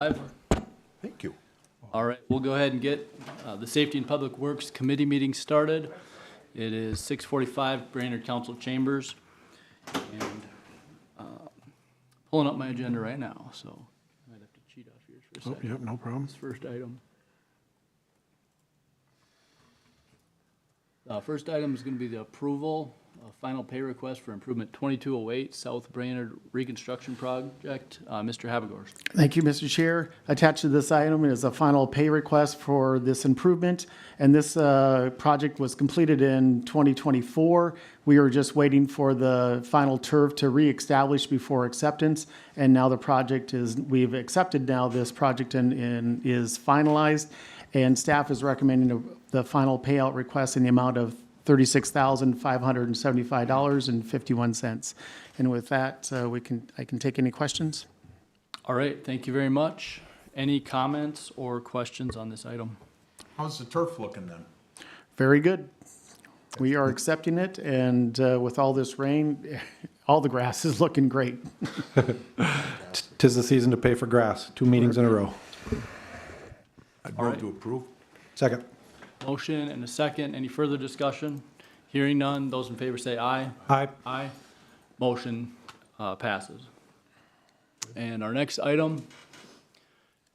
Thank you. All right, we'll go ahead and get the Safety and Public Works Committee meeting started. It is 6:45, Brainerd Council Chambers. And pulling up my agenda right now, so I might have to cheat off yours for a second. Yep, no problem. This first item. First item is going to be the approval of final pay request for improvement 2208 South Brainerd Reconstruction Project. Mr. Habegorst. Thank you, Mr. Chair. Attached to this item is a final pay request for this improvement, and this project was completed in 2024. We were just waiting for the final turf to reestablish before acceptance, and now the project is, we've accepted now this project and is finalized, and staff is recommending the final payout request in the amount of $36,575.51. And with that, I can take any questions. All right, thank you very much. Any comments or questions on this item? How's the turf looking then? Very good. We are accepting it, and with all this rain, all the grass is looking great. 'Tis the season to pay for grass, 2 meetings in a row. I'd All move right. to approve. Second. Motion and a second. Any further discussion? Hearing none. Those in favor say aye. Aye. Aye. Motion passes. And our next item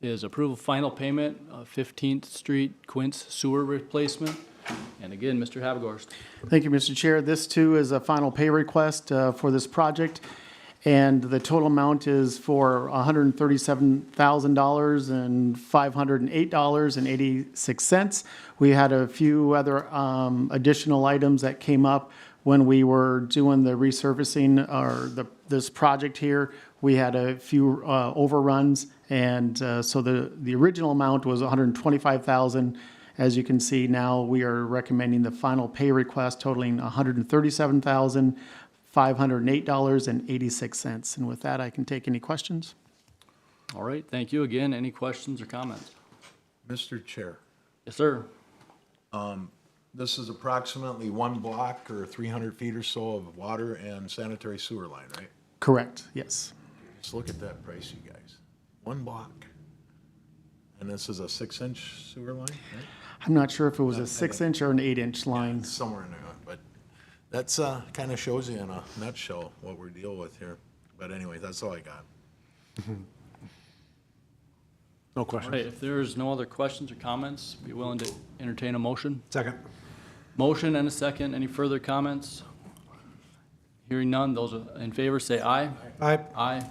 is approval final payment of 15th Street Quince sewer replacement. And again, Mr. Habegorst. Thank you, Mr. Chair. This too is a final pay request for this project, and the total amount is for $137,000 and $508.86. We had a few other additional items that came up when we were doing the resurfacing or this project here. We had a few overruns, and so the original amount was $125,000. As you can see now, we are recommending the final pay request totaling $137,508.86. And with that, I can take any questions. All right, thank you again. Any questions or comments? Mr. Chair, Yes, sir. this is approximately 1 block or 300 feet or so of water and sanitary sewer line, right? Correct, yes. Just look at that price, you guys. 1 block. And this is a 6-inch sewer line, right? I'm not sure if it was a 6-inch or an 8-inch line. Somewhere in there, but that's kind of shows you in a nutshell what we're dealing with here. But anyway, that's all I got. No All question. right, if there's no other questions or comments, be willing to entertain a motion. Second. Motion and a second. Any further comments? Hearing none. Those in favor say aye. Aye. Aye.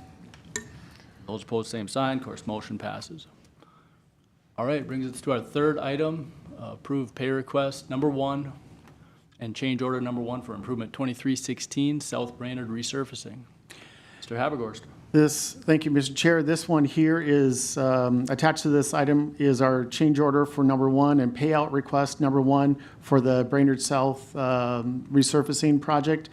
Those opposed, same sign. Of course, motion passes. All right, brings us to our third item, approved pay request number 1 and change order number 1 for improvement 2316 South Brainerd resurfacing. Mr. Habegorst. Thank you, Mr. Chair. This one here is, attached to this item is our change order for number 1 and payout request number 1 for the Brainerd South resurfacing project.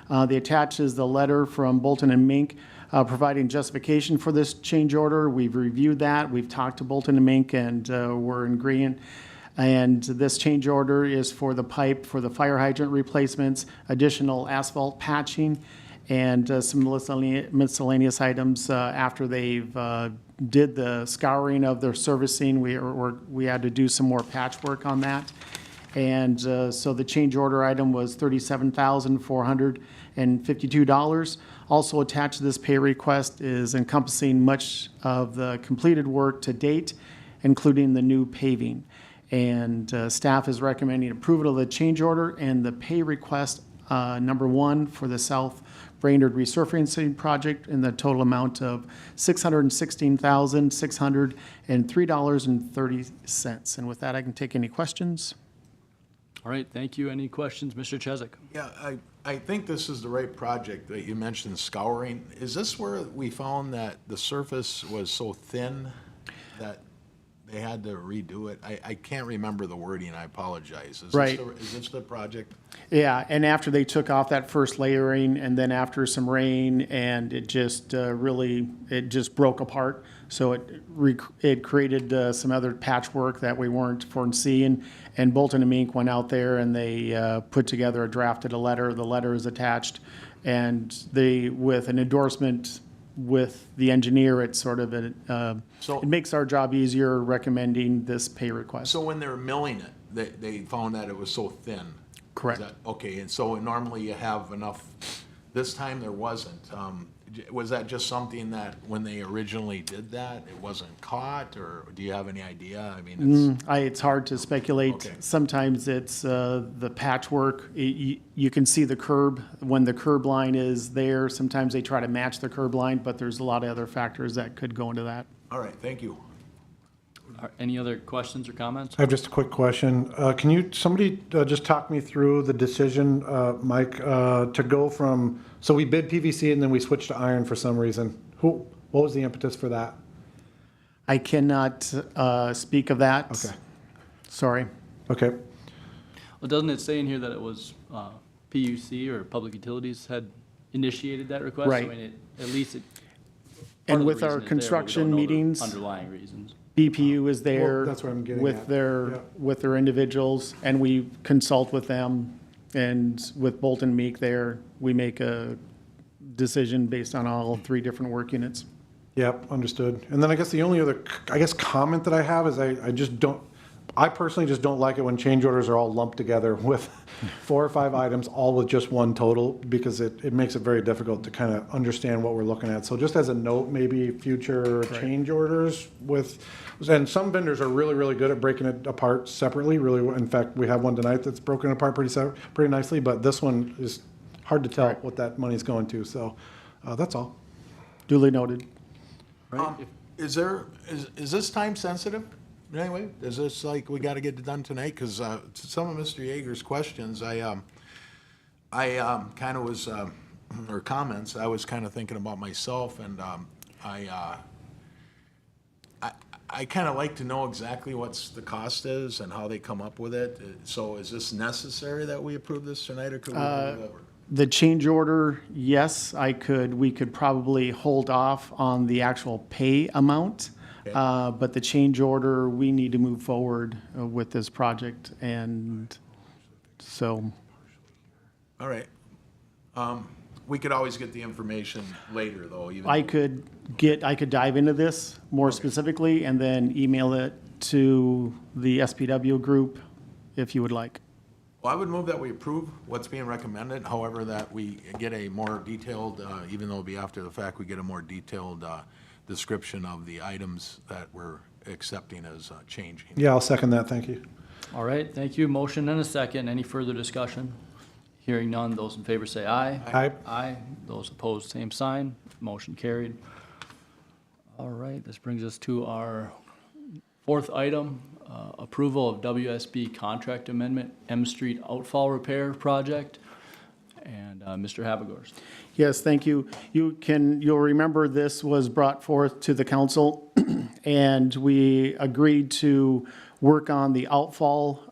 The attached is the letter from Bolton and Mink providing justification for this change order. We've reviewed that. We've talked to Bolton and Mink, and we're in agreement. And this change order is for the pipe for the fire hydrant replacements, additional asphalt patching, and some miscellaneous items after they've did the scouring of their servicing. We had to do some more patchwork on that. And so the change order item was $37,452. Also attached to this pay request is encompassing much of the completed work to date, including the new paving. And staff is recommending approval of the change order and the pay request number 1 for the South Brainerd resurfacing project in the total amount of $616,603.30. And with that, I can take any questions. All right, thank you. Any questions, Mr. Chesak? Yeah, I think this is the right project that you mentioned, scouring. Is this where we found that the surface was so thin that they had to redo it? I can't remember the wording, I apologize. Right. Is this the project? Yeah, and after they took off that first layering, and then after some rain, and it just it just broke apart. So it created some other patchwork that we weren't foreseeing. And Bolton and Mink went out there and they put together drafted a letter. The letter is attached, and they, with an endorsement with the engineer, it's sort of, So- it makes our job easier recommending this pay request. So when they were milling it, they found that it was so thin? Is Correct. that- Okay, and so normally you have enough, this time there wasn't. Was that just something that when they originally did that, it wasn't caught, or do you have any idea? I mean, it's, It's hard to speculate. Okay. Sometimes it's the patchwork. You can see the curb, when the curb line is there. Sometimes they try to match the curb line, but there's a lot of other factors that could go into that. all right, thank you. Any other questions or comments? I have just a quick question. Somebody just talk me through the decision, Mike, to go from, so we bid PVC and then we switched to iron for some reason. What was the impetus for that? I cannot speak of that. Okay. Sorry. Okay. Well, doesn't it say in here that it was PUC or Public Utilities had initiated that request? Right. I mean, at least it. And part of the with reason our it's there, but we construction don't know the meetings, Underlying reasons. BPU is there. Well, that's what I'm getting with at. their Yeah. with their individuals, and we consult with them. And with Bolton Meek there, we make a decision based on all 3 different work units. Yep, understood. And then I guess the only other, comment that I have is I personally just don't like it when change orders are all lumped together with 4 or 5 items, all with just one total, because it makes it very difficult to kind of understand what we're looking at. So just as a note, maybe future change orders and some vendors are really, really good at breaking it apart separately, really. In fact, we have one tonight that's broken apart pretty nicely, but this one is hard to tell what that money's going to. So that's all. Duly noted. Right? Is this time sensitive? Anyway, is this like, we gotta get it done tonight? Cause, some of Mr. Yeager's questions, I kind of was, or comments, I was kind of thinking about myself, and, I kind of like to know exactly what's the cost is and how they come up with it. So is this necessary that we approve this tonight, or could we move it over? The change order, yes, we could probably hold off on the actual pay amount. Okay. But the change order, we need to move forward with this project, and so, All right. We could always get the information later, though, even. I could dive into this more specifically and then email it to the SPW group if you would like. Well, I would move that we approve what's being recommended, however, that we get a more detailed, even though it'll be after the fact, we get a more detailed description of the items that we're accepting as changing. Yeah, I'll second that. Thank you. All right, thank you. Motion and a second. Any further discussion? Hearing none, those in favor say aye. Aye. Aye. Those opposed, same sign. Motion carried. All right, this brings us to our 4th item, approval of WSB contract amendment, M Street outfall repair project. And Mr. Habegorst. Yes, thank you. You'll remember this was brought forth to the council, and we agreed to work on the outfall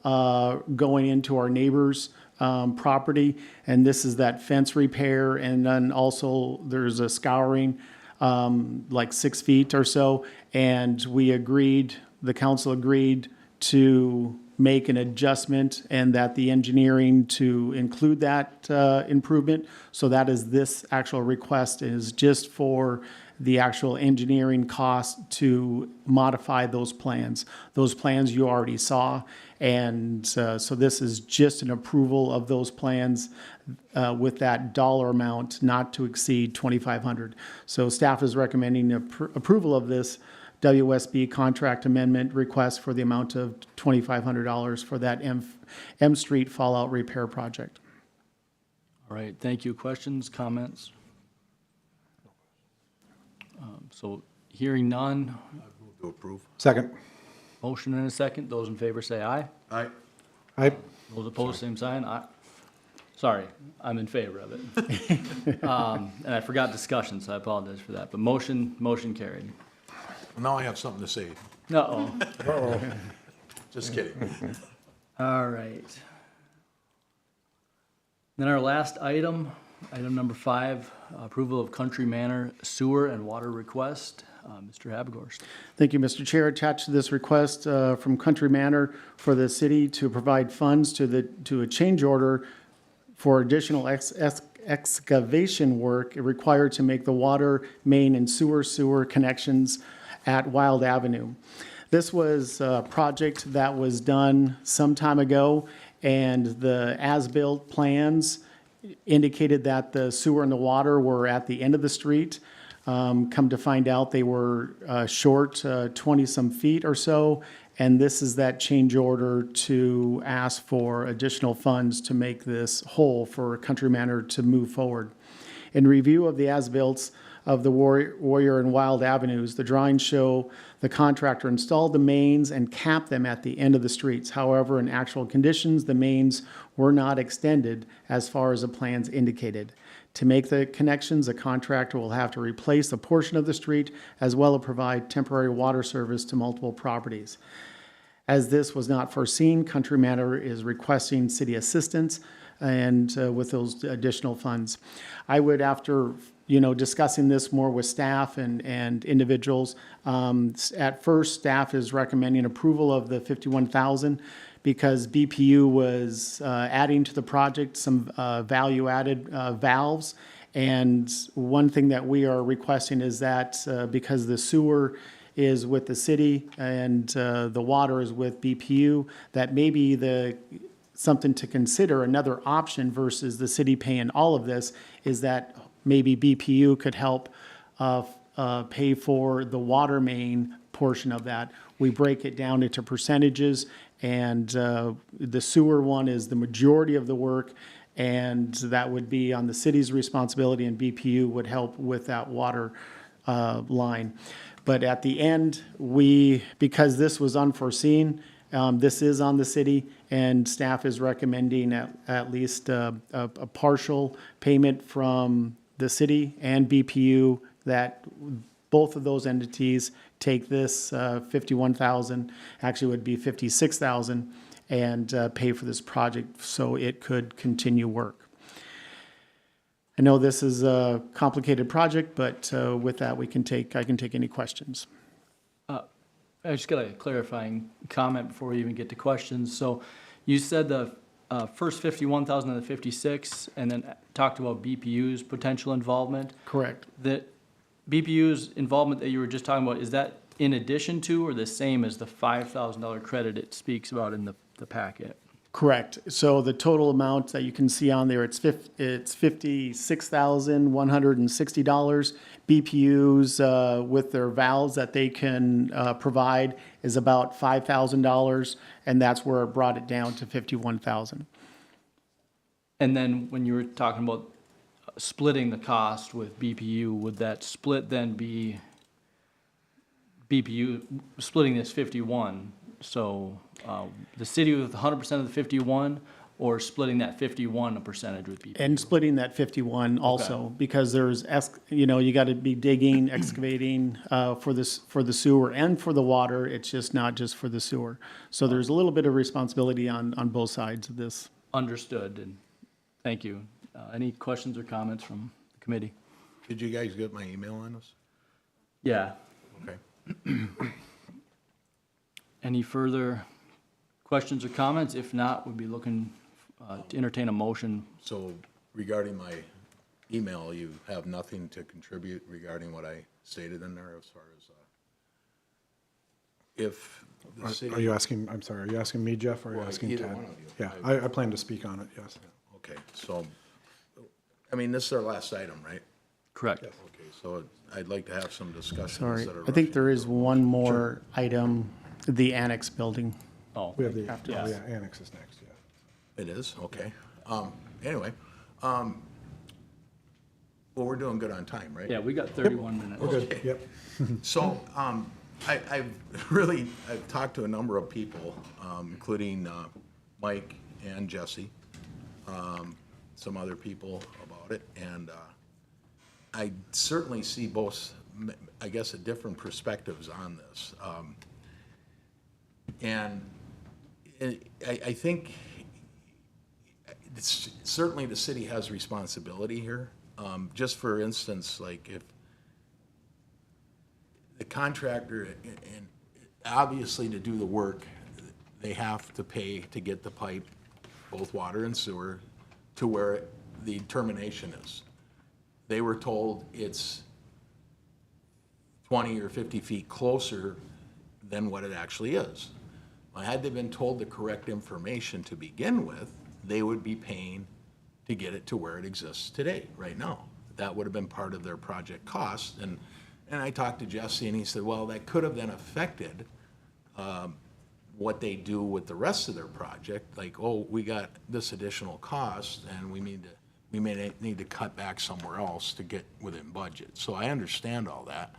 going into our neighbor's property. And this is that fence repair, and then also there's a scouring, like 6 feet or so. And the council agreed to make an adjustment, and that the engineering to include that improvement. So that is, this actual request is just for the actual engineering cost to modify those plans. Those plans you already saw, and so this is just an approval of those plans with that dollar amount not to exceed $2,500. So staff is recommending approval of this WSB contract amendment request for the amount of $2,500 for that M Street fallout repair project. All right, thank you. Questions, comments? So hearing none, Move to approve. Second. motion and a second. Those in favor say aye. Aye. Aye. Those opposed, same sign. Sorry, I'm in favor of it. And I forgot discussion, so I apologize for that. But motion carried. Now I have something to say. Uh-oh. Just kidding. All right. Then our last item, item number 5, approval of Country Manor sewer and water request. Mr. Habegorst. Thank you, Mr. Chair. Attached to this request from Country Manor for the city to provide funds to a change order for additional excavation work required to make the water main and sewer connections at Wild Avenue. This was a project that was done some time ago, and the as-built plans indicated that the sewer and the water were at the end of the street. Come to find out, they were short 20-some feet or so, and this is that change order to ask for additional funds to make this whole for Country Manor to move forward. In review of the as-bills of the Warrior and Wild Avenues, the drawings show the contractor installed the mains and capped them at the end of the streets. However, in actual conditions, the mains were not extended as far as the plans indicated. To make the connections, the contractor will have to replace a portion of the street as well as provide temporary water service to multiple properties. As this was not foreseen, Country Manor is requesting city assistance and with those additional funds. I would, after discussing this more with staff and individuals, at first, staff is recommending approval of the $51,000 because BPU was adding to the project some value-added valves. And one thing that we are requesting is that because the sewer is with the city and the water is with BPU, that maybe something to consider, another option versus the city paying all of this, is that maybe BPU could help pay for the water main portion of that. We break it down into percentages, and the sewer one is the majority of the work, and that would be on the city's responsibility, and BPU would help with that water line. But at the end, because this was unforeseen, this is on the city, and staff is recommending at least a partial payment from the city and BPU, that both of those entities take this $51,000, actually would be $56,000, and pay for this project so it could continue work. I know this is a complicated project, but with that, I can take any questions. I just got a clarifying comment before we even get to questions. So you said the first 51,000 of the 56, and then talked about BPU's potential involvement. Correct. The BPU's involvement that you were just talking about, is that in addition to or the same as the $5,000 credit it speaks about in the packet? Correct. So the total amount that you can see on there, it's $56,160. BPUs with their valves that they can provide is about $5,000, and that's where it brought it down to $51,000. And then when you were talking about splitting the cost with BPU, would that split then be BPU splitting this 51? So the city with 100% of the 51, or splitting that 51 a percentage with BPU? And splitting that 51 also, because there's, you got to be digging, excavating for the sewer and for the water. It's just not just for the sewer. So there's a little bit of responsibility on both sides of this. Understood, and thank you. Any questions or comments from the committee? Did you guys get my email on this? Yeah. Okay. Any further questions or comments? If not, we'd be looking to entertain a motion. So regarding my email, you have nothing to contribute regarding what I stated in there as far as if the city... Are you asking, I'm sorry, are you asking me, Jeff, or are you Well, asking either Ted? one of you. Yeah, I plan to speak on it, yes. Okay, so, I mean, this is our last item, right? Correct. Okay, so I'd like to have some discussion Sorry, instead of I think rushing there is one more item, the annex building. Oh, We have the, After oh, this. yeah, annex is next, yeah. It is, okay. Anyway, well, we're doing good on time, right? yeah, we got 31 minutes. We're good, yep. So, I've talked to a number of people, including Mike and Jesse, some other people about it, and I certainly see both, I guess, different perspectives on this. And I think certainly the city has responsibility here. Just for instance, like if the contractor, and obviously to do the work, they have to pay to get the pipe, both water and sewer, to where the termination is. They were told it's 20 or 50 feet closer than what it actually is. Well, had they been told the correct information to begin with, they would be paying to get it to where it exists today, right now. That would have been part of their project cost. And I talked to Jesse, and he said, well, that could have then affected what they do with the rest of their project. Like, oh, we got this additional cost, and we may need to cut back somewhere else to get within budget. So I understand all that.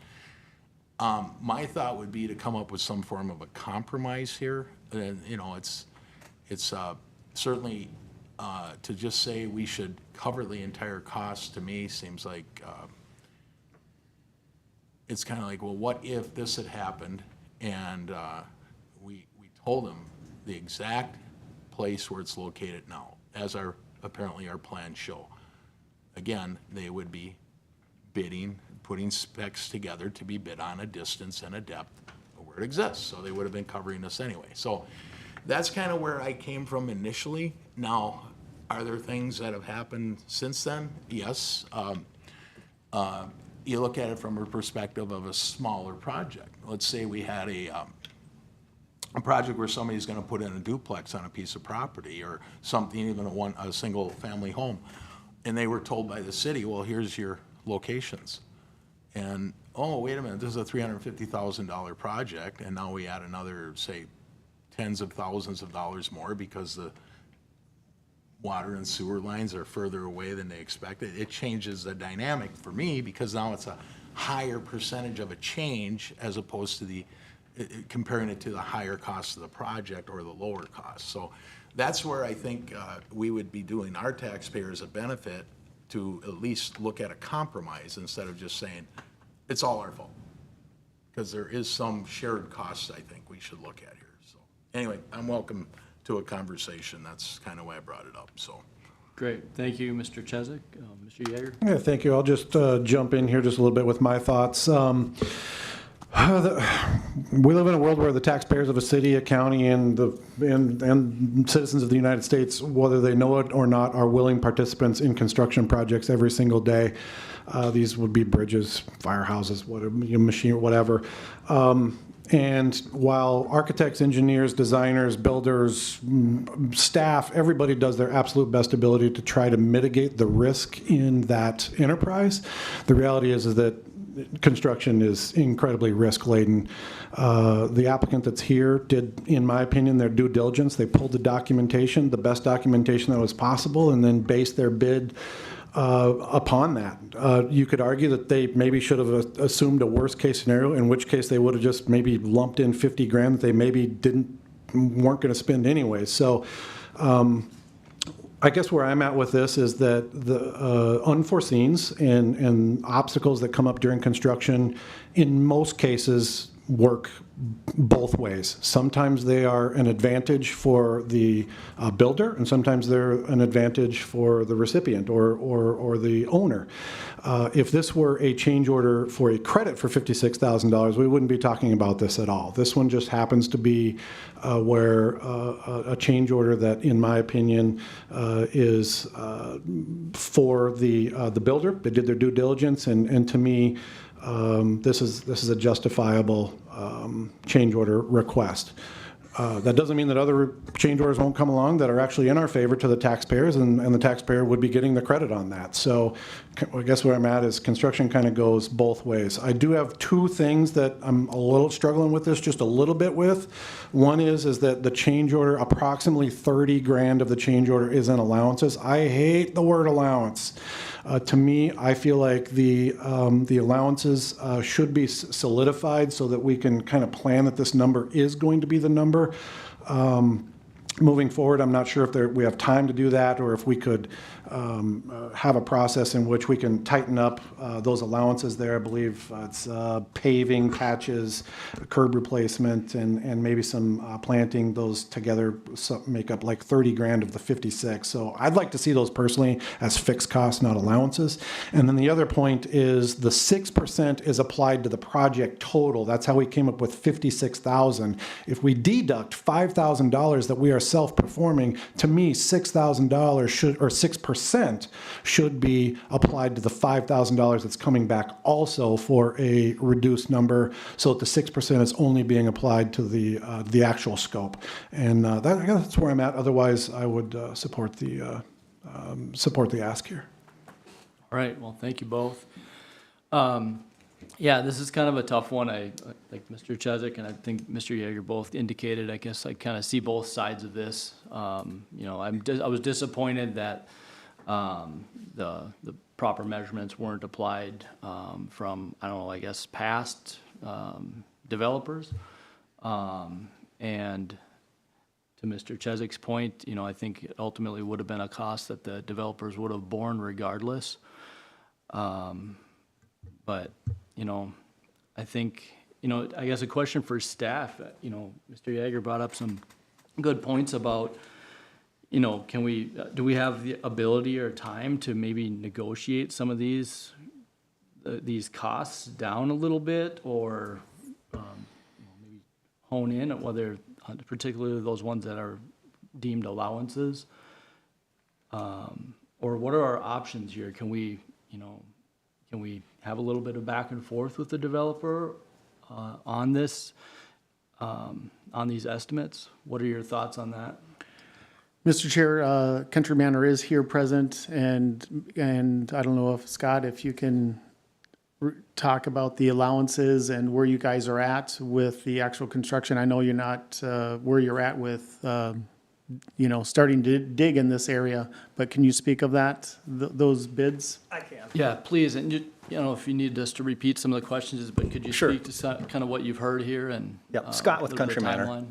My thought would be to come up with some form of a compromise here. And, you know, it's certainly, to just say we should cover the entire cost, to me, seems like, it's kind of like, well, what if this had happened and we told them the exact place where it's located now, as apparently our plans show. Again, they would be bidding, putting specs together to be bid on a distance and a depth of where it exists. So they would have been covering this anyway. So that's kind of where I came from initially. Now, are there things that have happened since then? Yes. You look at it from a perspective of a smaller project. Let's say we had a project where somebody's going to put in a duplex on a piece of property, or something, even a single family home, and they were told by the city, well, here's your locations. And, oh, wait a minute, this is a $350,000 project, and now we add another, say, tens of thousands of dollars more because the water and sewer lines are further away than they expected. It changes the dynamic for me, because now it's a higher percentage of a change as opposed to comparing it to the higher cost of the project or the lower cost. So that's where I think we would be doing our taxpayers a benefit to at least look at a compromise instead of just saying, it's all our fault. Because there is some shared costs I think we should look at here. So anyway, I'm welcome to a conversation. That's kind of why I brought it up, so. Great, thank you, Mr. Chesak. Mr. Yeager? Yeah, thank you. I'll just jump in here just a little bit with my thoughts. We live in a world where the taxpayers of a city, a county, and citizens of the United States, whether they know it or not, are willing participants in construction projects every single day. These would be bridges, firehouses, whatever, machine, whatever. And while architects, engineers, designers, builders, staff, everybody does their absolute best ability to try to mitigate the risk in that enterprise, the reality is that construction is incredibly risk-laden. The applicant that's here did, in my opinion, their due diligence. They pulled the documentation, the best documentation that was possible, and then based their bid upon that. You could argue that they maybe should have assumed a worst-case scenario, in which case they would have just maybe lumped in 50 grand that they maybe weren't going to spend anyway. So I guess where I'm at with this is that the unforeseens and obstacles that come up during construction, in most cases, work both ways. Sometimes they are an advantage for the builder, and sometimes they're an advantage for the recipient or the owner. If this were a change order for a credit for $56,000, we wouldn't be talking about this at all. This one just happens to be where a change order that, in my opinion, is for the builder. They did their due diligence, and to me, this is a justifiable change order request. That doesn't mean that other change orders won't come along that are actually in our favor to the taxpayers, and the taxpayer would be getting the credit on that. So I guess where I'm at is construction kind of goes both ways. I do have two things that I'm a little struggling with this, just a little bit with. One is that the change order, approximately 30 grand of the change order is in allowances. I hate the word allowance. To me, I feel like the allowances should be solidified so that we can kind of plan that this number is going to be the number. Moving forward, I'm not sure if we have time to do that, or if we could have a process in which we can tighten up those allowances there. I believe it's paving, patches, curb replacement, and maybe some planting. Those together make up like 30 grand of the 56. So I'd like to see those personally as fixed costs, not allowances. And then the other point is the 6% is applied to the project total. That's how we came up with 56,000. If we deduct $5,000 that we are self-performing, to me, $6,000 should, or 6% should be applied to the $5,000 that's coming back also for a reduced number, so that the 6% is only being applied to the actual scope. And that's where I'm at. Otherwise, I would support the ask here. All right, well, thank you both. Yeah, this is kind of a tough one. I, like Mr. Chesak and I think Mr. Yeager both indicated, I guess I kind of see both sides of this. You know, I was disappointed that the proper measurements weren't applied from, I don't know, I guess past developers. And to Mr. Chesak's point, you know, I think it ultimately would have been a cost that the developers would have borne regardless. But, you know, I think, you know, I guess a question for staff, you know, Mr. Yeager brought up some good points about, you know, do we have the ability or time to maybe negotiate some of these costs down a little bit, or maybe hone in on whether, particularly those ones that are deemed allowances? Or what are our options here? Can we have a little bit of back and forth with the developer on this, on these estimates? What are your thoughts on that? Mr. Chair, Country Manor is here present, and I don't know if, Scott, if you can talk about the allowances and where you guys are at with the actual construction. I know you're not where you're at with, you know, starting to dig in this area, but can you speak of that, those bids? I can. Yeah, please, and you know, if you need us to repeat some of the questions, but could you Sure. speak to kind of what you've heard here and? Yep, Scott with a little bit of Country Manor.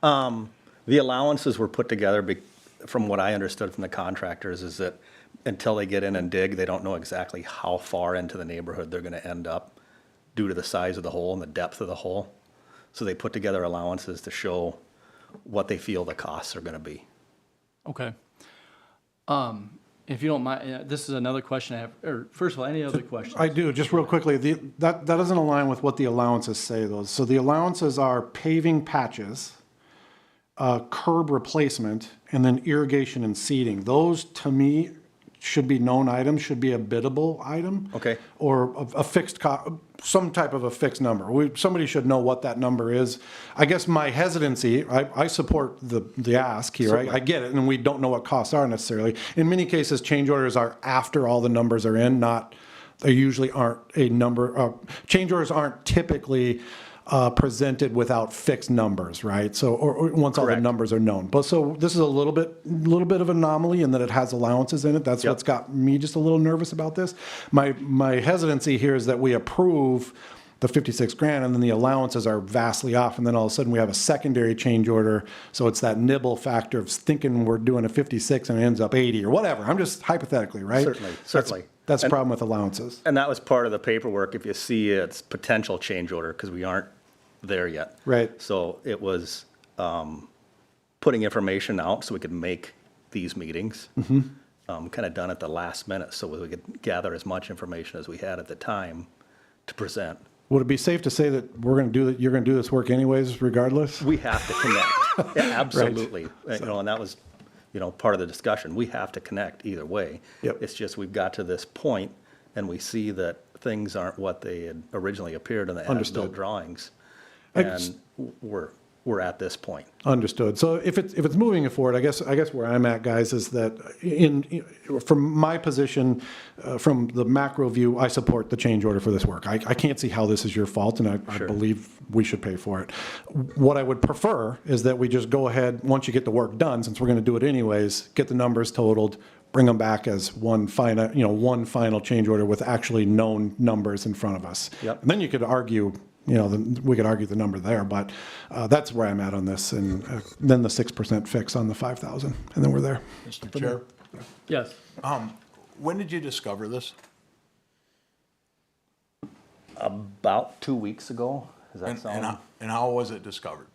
timeline? The allowances were put together, from what I understood from the contractors, is that until they get in and dig, they don't know exactly how far into the neighborhood they're gonna end up due to the size of the hole and the depth of the hole. So they put together allowances to show what they feel the costs are gonna be. Okay. If you don't mind, this is another question I have, or first of all, any other questions? I do, just real quickly, that doesn't align with what the allowances say, though. So the allowances are paving patches, curb replacement, and then irrigation and seeding. Those, to me, should be known items, should be a biddable item. Okay. Or a fixed some type of a fixed number. Somebody should know what that number is. I guess my hesitancy, I support the ask here. I get it, and we don't know what costs are necessarily. In many cases, change orders are after all the numbers are in, they usually aren't a number, change orders aren't typically presented without fixed numbers, right? So, or once all the Correct. numbers are known. But so this is a little bit of an anomaly in that it has allowances in it. That's Yep. what's got me just a little nervous about this. My hesitancy here is that we approve the 56 grand and then the allowances are vastly off, and then all of a sudden we have a secondary change order. So it's that nibble factor of thinking we're doing a 56 and it ends up 80 or whatever. I'm just hypothetically, right? Certainly. That's the problem with allowances. And that was part of the paperwork, if you see it's potential change order, because we aren't there yet. Right. So it was putting information out so we could make these meetings. Kind of done at the last minute, so we could gather as much information as we had at the time to present. Would it be safe to say that you're going to do this work anyways, regardless? We have to connect. Yeah, absolutely. You know, and that was, you know, part of the discussion. We have to connect either way. Yep. It's just we've got to this point and we see that things aren't what they had originally appeared in the Understood. as-built drawings. I And just- we're at this point. Understood. So if it's moving it forward, I guess where I'm at, guys, is that from my position, from the macro view, I support the change order for this work. I can't see how this is your fault, and I Sure. believe we should pay for it. What I would prefer is that we just go ahead, once you get the work done, since we're going to do it anyways, get the numbers totaled, bring them back as one final change order with actually known numbers in front of us. Yep. And then you could argue, we could argue the number there, but that's where I'm at on this, and then the 6% fix on the 5,000, and then we're there. Mr. Chair, Yes. when did you discover this? About 2 weeks ago, does that And sound? and how was it discovered?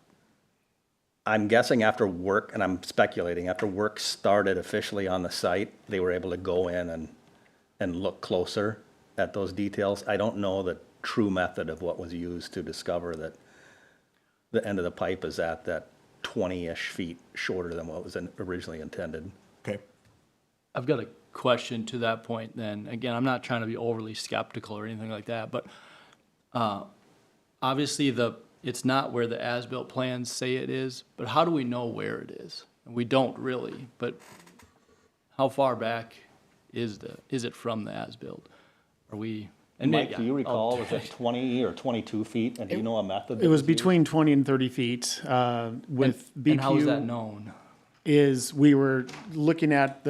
I'm guessing after work, and I'm speculating, after work started officially on the site, they were able to go in and look closer at those details. I don't know the true method of what was used to discover that the end of the pipe is at that 20-ish feet shorter than what was originally intended. Okay. I've got a question to that point then. Again, I'm not trying to be overly skeptical or anything like that, but obviously it's not where the as-built plans say it is, but how do we know where it is? And we don't really, but how far back is it from the as-built? Are we? And Mike, maybe- do you recall, I'll- was it 20 or 22 feet? And do you know a method? It was between 20 and 30 feet with BQ. And how is that known? Is we were looking at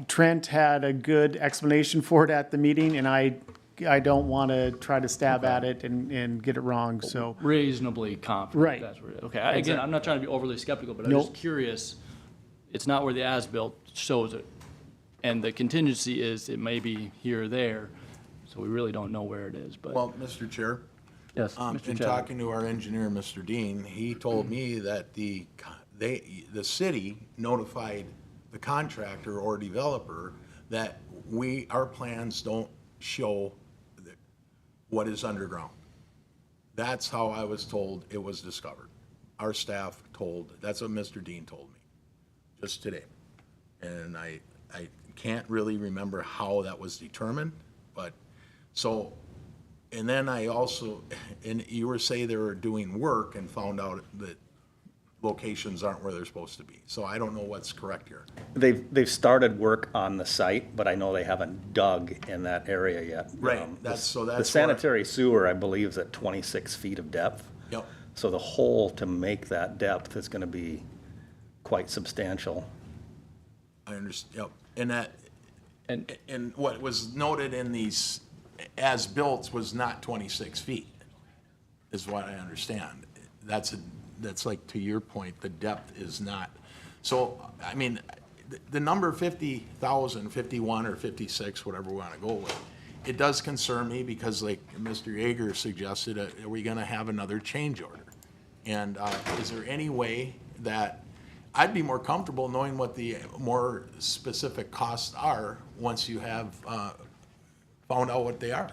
Trent had a good explanation for it at the meeting, and I don't want to try to stab at it and get it wrong, so. Reasonably confident. Right. That's where okay, again, I'm not trying to be overly skeptical, but I'm Nope. just curious. It's not where the as-built shows it. And the contingency is it may be here or there, so we really don't know where it is, but. Well, Mr. Chair, Yes, in Mr. Chadwick. talking to our engineer, Mr. Dean, he told me that the city notified the contractor or developer that our plans don't show what is underground. That's how I was told it was discovered. Our staff that's what Mr. Dean told me, just today. And I can't really remember how that was determined, but, so, and then I also, and you were saying they were doing work and found out that locations aren't where they're supposed to be. So I don't know what's correct here. They've started work on the site, but I know they haven't dug in that area yet. Right, The where- sanitary sewer, I believe, is at 26 feet of depth. Yep. So the hole to make that depth is gonna be quite substantial. I understand, yep. And that, And and what was noted in these as-built was not 26 feet, is what I understand. That's like, to your point, the depth is not. So, I mean, the number 50,000, 51 or 56, whatever we want to go with, it does concern me because like Mr. Yeager suggested, are we going to have another change order? And is there any way that, I'd be more comfortable knowing what the more specific costs are once you have found out what they are.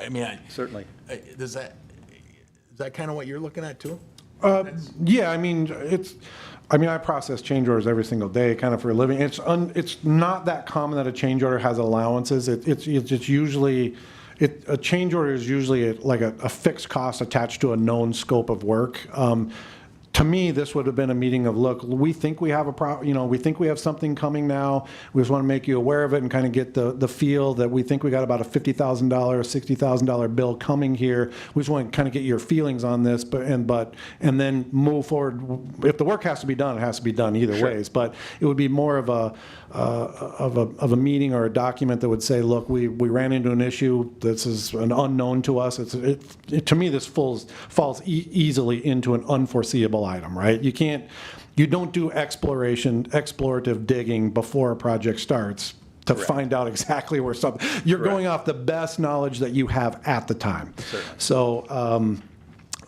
I mean, Certainly. is that kind of what you're looking at too? Yeah, I mean, I process change orders every single day, kind of for a living. It's not that common that a change order has allowances. It's usually, a change order is usually like a fixed cost attached to a known scope of work. To me, this would have been a meeting of, look, we think we have we think we have something coming now. We just want to make you aware of it and kind of get the feel that we think we got about a $50,000, $60,000 bill coming here. We just want to kind of get your feelings on this, and then move forward. If the work has to be done, it has to be done either ways. But it would be more of a meeting or a document that would say, look, we ran into an issue. This is an unknown to us. To me, this falls easily into an unforeseeable item, right? You don't do explorative digging before a project starts to find out exactly where something, you're going off the best knowledge that you have at the time. Certainly. So,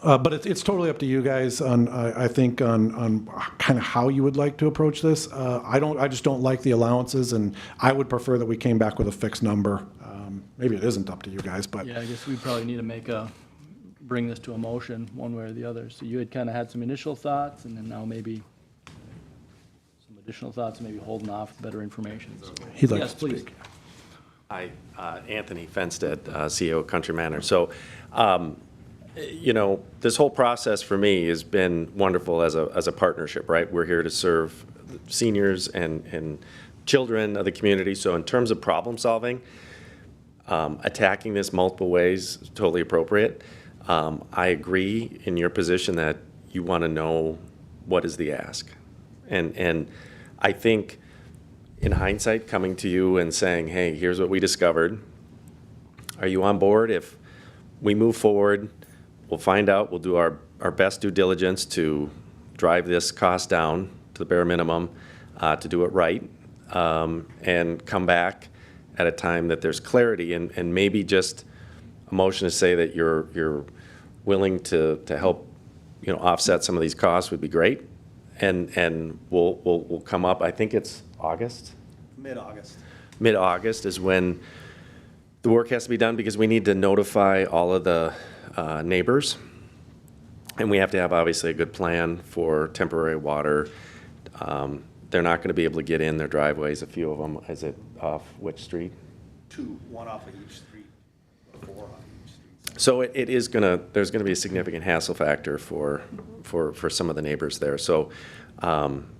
but it's totally up to you guys on, I think, on kind of how you would like to approach this. I just don't like the allowances, and I would prefer that we came back with a fixed number. Maybe it isn't up to you guys, but. yeah, I guess we probably need to bring this to a motion one way or the other. So you had kind of had some initial thoughts, and then now maybe some additional thoughts, maybe holding off with better information. So- He'd like Yes, to please. speak. Hi, Anthony Fenstead, CEO of Country Manor. So, this whole process for me has been wonderful as a partnership, right? We're here to serve seniors and children of the community. So in terms of problem solving, attacking this multiple ways is totally appropriate. I agree in your position that you want to know what is the ask. And I think in hindsight, coming to you and saying, hey, here's what we discovered. Are you on board? If we move forward, we'll find out, we'll do our best due diligence to drive this cost down to the bare minimum, to do it right, and come back at a time that there's clarity and maybe just a motion to say that you're willing to help, offset some of these costs would be great. And we'll come up, I think it's August? Mid-August. Mid-August is when the work has to be done because we need to notify all of the neighbors. And we have to have obviously a good plan for temporary water. They're not going to be able to get in their driveways, a few of them. Is it off which street? One off of each street, 4 on each street. So it is gonna, there's gonna be a significant hassle factor for some of the neighbors there. So,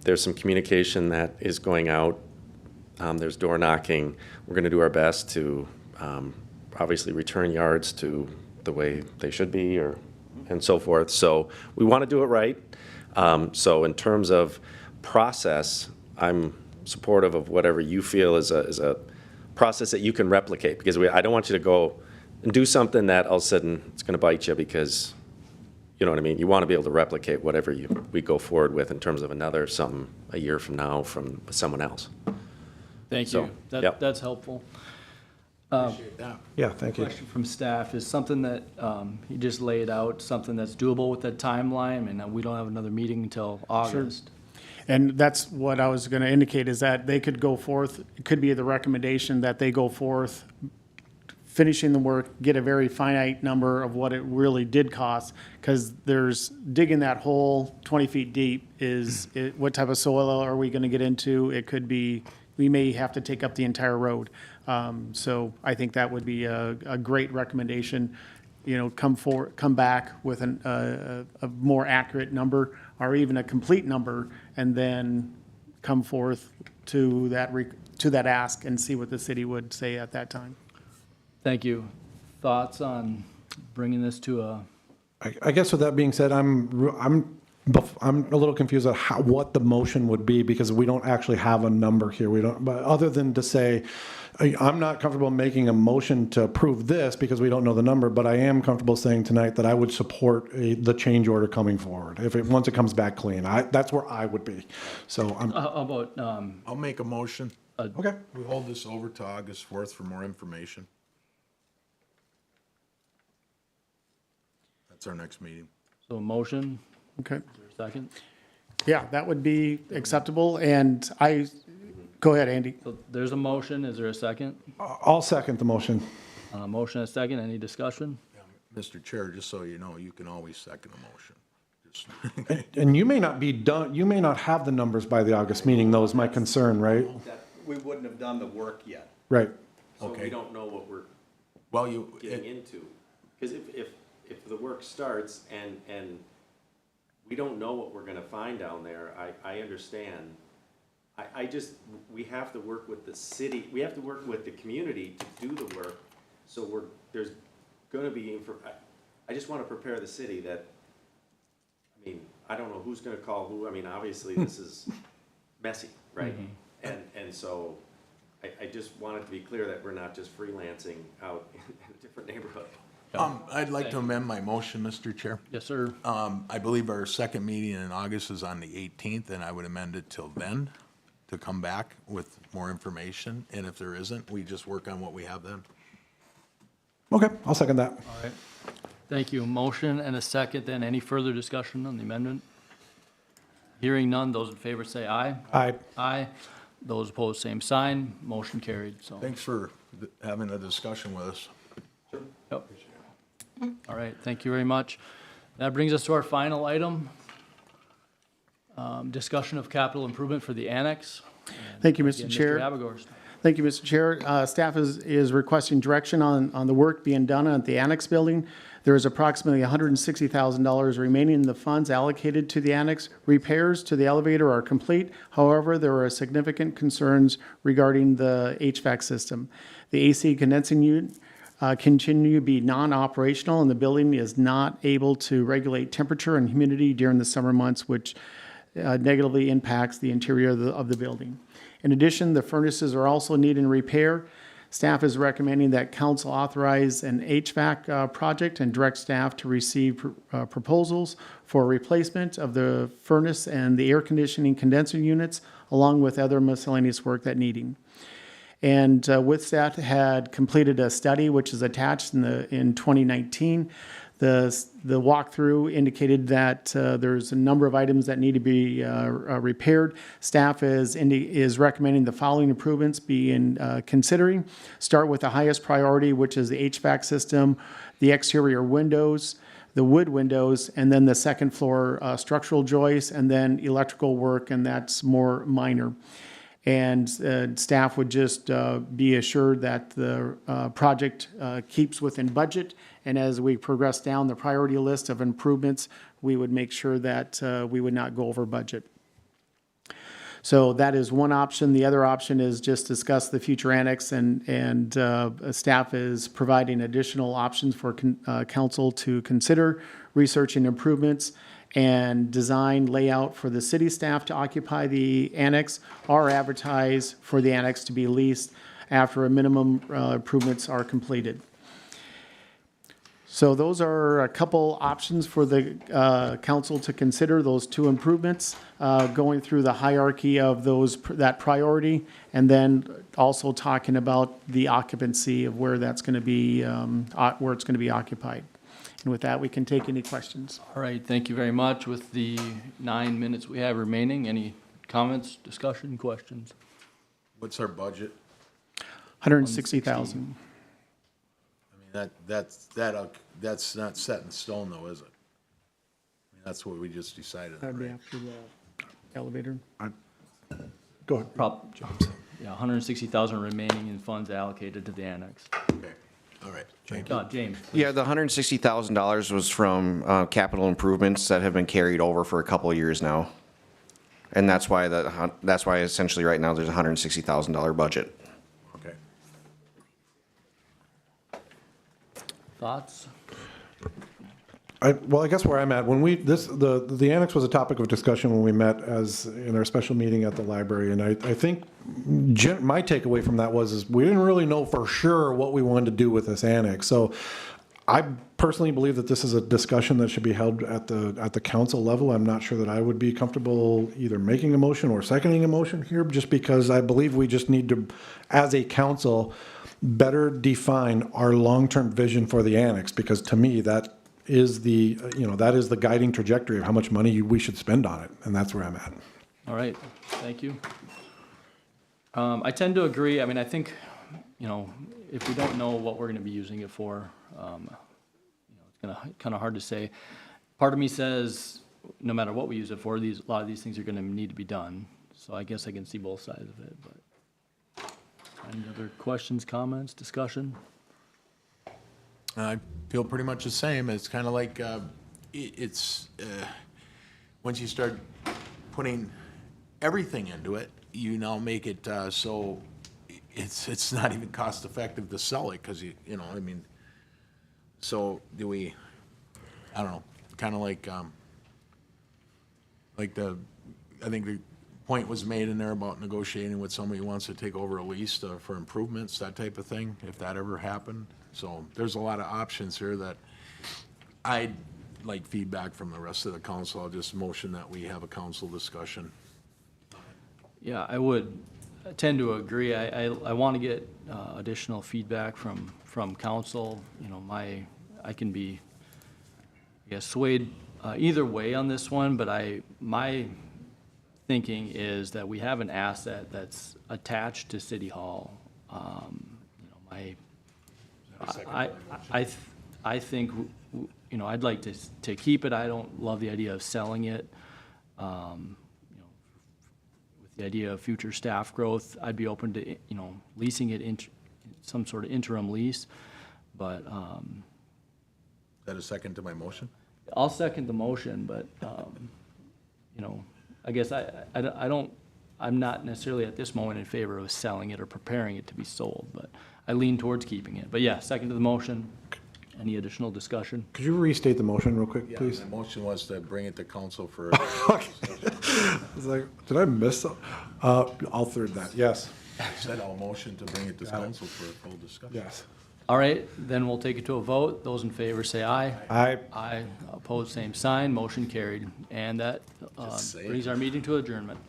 there's some communication that is going out. There's door knocking. We're gonna do our best to, obviously return yards to the way they should be and so forth. So we wanna do it right. So in terms of process, I'm supportive of whatever you feel is a process that you can replicate, because I don't want you to go and do something that all of a sudden it's gonna bite you, because, you know what I mean? You wanna be able to replicate whatever we go forward with in terms of another something a year from now from someone else. Thank So, you. yep. That's helpful. Appreciate that. Yeah, thank you. Question from staff, is something that you just laid out, something that's doable with that timeline? And we don't have another meeting until August. And that's what I was going to indicate, is that they could go forth, it could be the recommendation that they go forth, finishing the work, get a very finite number of what it really did cost, because there's digging that hole 20 feet deep what type of soil are we going to get into? It could be, we may have to take up the entire road. So I think that would be a great recommendation, come back with a more accurate number, or even a complete number, and then come forth to that ask and see what the city would say at that time. Thank you. Thoughts on bringing this to a, I guess with that being said, I'm a little confused on what the motion would be, because we don't actually have a number here. We don't, but other than to say, I'm not comfortable making a motion to approve this because we don't know the number, but I am comfortable saying tonight that I would support the change order coming forward once it comes back clean. That's where I would be. So I'm how about, I'll make a motion. okay. We hold this over to August 4th for more information. That's our next meeting. so a motion, Okay. is there a second? Yeah, that would be acceptable, and go ahead, Andy. So there's a motion, is there a second? I'll second the motion. Motion and a second, any discussion? Mr. Chair, just so you know, you can always second a motion. Just And you may not be done, you may not have the numbers by the August meeting, though, is my concern, right? That we wouldn't have done the work yet, Right. So Okay. we don't know what we're Well, getting into. Because if the work starts and we don't know what we're gonna find down there, I understand. We have to work with the city, we have to work with the community to do the work. So there's gonna be, I just wanna prepare the city that, I mean, I don't know who's gonna call who. I mean, obviously this is messy, right? And so I just want it to be clear that we're not just freelancing out in a different neighborhood. I'd like to amend my motion, Mr. Chair. Yes, sir. I believe our second meeting in August is on the 18th, and I would amend it till then to come back with more information. And if there isn't, we just work on what we have then. Okay, I'll second that. All right. Thank you. Motion and a second, then any further discussion on the amendment? Hearing none, those in favor say aye. Aye. Aye. Those opposed, same sign. Motion carried, so. Thanks for having a discussion with us. Yep. All right, thank you very much. That brings us to our final item. Discussion of capital improvement for the annex. Thank you, Again, Mr. Chair. Mr. Habergorst. Thank you, Mr. Chair. Staff is requesting direction on the work being done at the annex building. There is approximately $160,000 remaining in the funds allocated to the annex. Repairs to the elevator are complete. However, there are significant concerns regarding the HVAC system. The AC condensing unit continue to be non-operational, and the building is not able to regulate temperature and humidity during the summer months, which negatively impacts the interior of the building. In addition, the furnaces are also needing repair. Staff is recommending that council authorize an HVAC project and direct staff to receive proposals for replacement of the furnace and the air conditioning condenser units, along with other miscellaneous work that needing. And with that, had completed a study which is attached in 2019. The walkthrough indicated that there's a number of items that need to be repaired. Staff is recommending the following improvements be considering. Start with the highest priority, which is the HVAC system, the exterior windows, the wood windows, and then the second floor structural joists, and then electrical work, and that's more minor. And staff would just be assured that the project keeps within budget, and as we progress down the priority list of improvements, we would make sure that we would not go over budget. So that is one option. The other option is just discuss the future annex, and staff is providing additional options for council to consider, researching improvements and design layout for the city staff to occupy the annex, or advertise for the annex to be leased after a minimum improvements are completed. So those are a couple options for the council to consider, those two improvements, going through the hierarchy of that priority, and then also talking about the occupancy of where that's going to be, where it's going to be occupied. And with that, we can take any questions. All right, thank you very much. With the 9 minutes we have remaining, any comments, discussion, questions? What's our budget? 160,000. I mean, that's not set in stone though, is it? I mean, that's what we just decided, That'd be right? after the elevator. Go ahead. Yeah, 160,000 remaining in funds allocated to the annex. Okay, all right, thank you. James, please. Yeah, the $160,000 was from capital improvements that have been carried over for a couple of years now. And that's why essentially right now there's a $160,000 budget. Okay. Thoughts? Well, I guess where I'm at, when the annex was a topic of discussion when we met as in our special meeting at the library, and I think my takeaway from that is we didn't really know for sure what we wanted to do with this annex. So I personally believe that this is a discussion that should be held at the council level. I'm not sure that I would be comfortable either making a motion or seconding a motion here, just because I believe we just need to, as a council, better define our long-term vision for the annex, because to me, that is the guiding trajectory of how much money we should spend on it, and that's where I'm at. All right, thank you. I tend to agree. I mean, I think, if we don't know what we're going to be using it for, it's kind of hard to say. Part of me says, no matter what we use it for, a lot of these things are going to need to be done. So I guess I can see both sides of it. But any other questions, comments, discussion? I feel pretty much the same. It's kind of like, once you start putting everything into it, you now make it so it's not even cost effective to sell it, because I mean, so do we, I don't know, kind of like I think the point was made in there about negotiating with somebody who wants to take over a lease for improvements, that type of thing, if that ever happened. So there's a lot of options here that I'd like feedback from the rest of the council. I'll just motion that we have a council discussion. Yeah, I would tend to agree. I want to get additional feedback from council. I can be, I guess, swayed either way on this one, but my thinking is that we have an asset that's attached to City Hall. I think, I'd like to keep it. I don't love the idea of selling it. With the idea of future staff growth, I'd be open to, leasing it in some sort of interim lease. But, Is that a second to my motion? I'll second the motion, but, I guess I'm not necessarily at this moment in favor of selling it or preparing it to be sold, but I lean towards keeping it. But yeah, second to the motion. Any additional discussion? Could you restate the motion real quick, please? The motion was to bring it to council for. It's like, did I miss something? I'll third that, yes, Said I'll motion to bring it to council for a full discussion. yes. All right, then we'll take it to a vote. Those in favor say aye. Aye. Aye. Opposed, same sign. Motion carried. And that Just say it. brings our meeting to adjournment.